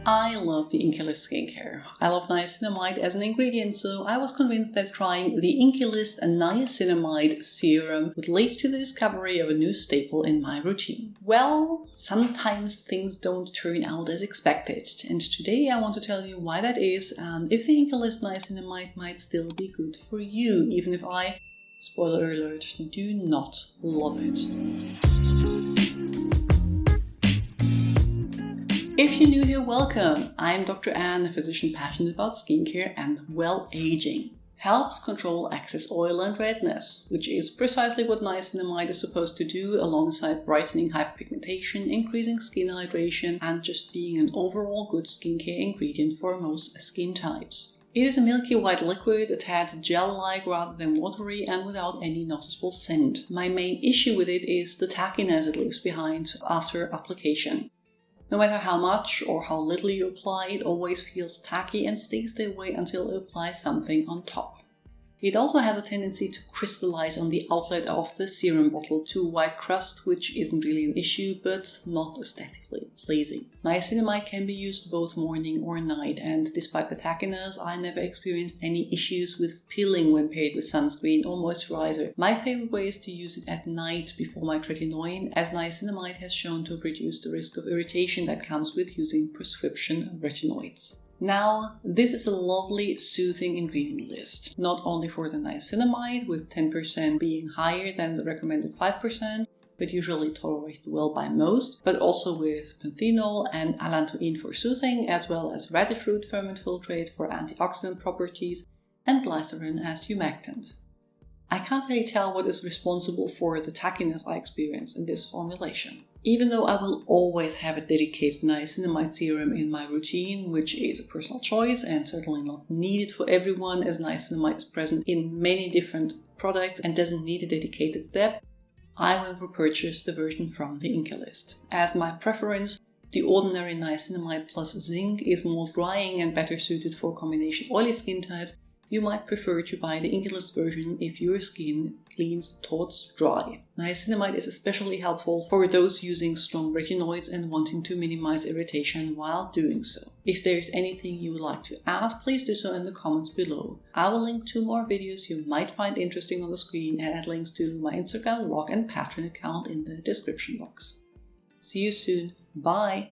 I love the Inkey List skincare. I love niacinamide as an ingredient, so I was convinced that trying the Inkey List Niacinamide Serum would lead to the discovery of a new staple in my routine. Well, sometimes things don't turn out as expected, and today I want to tell you why that is and if the Inkey List Niacinamide might still be good for you, even if I, spoiler alert, do not love it. If you're new here, welcome! I'm Dr. Anne, a physician passionate about skincare and well-aging. Helps control excess oil and redness, which is precisely what niacinamide is supposed to do alongside brightening hyperpigmentation, increasing skin hydration, and just being an overall good skincare ingredient for most skin types. It is a milky white liquid, a tad gel-like rather than watery, and without any noticeable scent. My main issue with it is the tackiness it leaves behind after application. No matter how much or how little you apply, it always feels tacky and stays that way until you apply something on top. It also has a tendency to crystallize on the outlet of the serum bottle to a white crust, which isn't really an issue, but not aesthetically pleasing. Niacinamide can be used both morning or night, and despite the tackiness, I never experienced any issues with peeling when paired with sunscreen or moisturizer. My favorite way is to use it at night before my tretinoin, as niacinamide has shown to reduce the risk of irritation that comes with using prescription retinoids. Now, this is a lovely, soothing ingredient list, not only for the niacinamide, with 10% being higher than the recommended 5%, but usually tolerated well by most, but also with panthenol and allantoin for soothing, as well as radish root ferment filtrate for antioxidant properties, and glycerin as humectant. I can't really tell what is responsible for the tackiness I experience in this formulation. Even though I will always have a dedicated niacinamide serum in my routine, which is a personal choice and certainly not needed for everyone, as niacinamide is present in many different products and doesn't need a dedicated step, I will repurchase the version from the Inkey List. As my preference, the ordinary niacinamide plus zinc is more drying and better suited for combination oily skin types. You might prefer to buy the Inkey List version if your skin leans towards dry. Niacinamide is especially helpful for those using strong retinoids and wanting to minimize irritation while doing so. If there's anything you would like to add, please do so in the comments below. I will link 2 more videos you might find interesting on the screen and add links to my Instagram, blog and Patreon account in the description box. See you soon. Bye!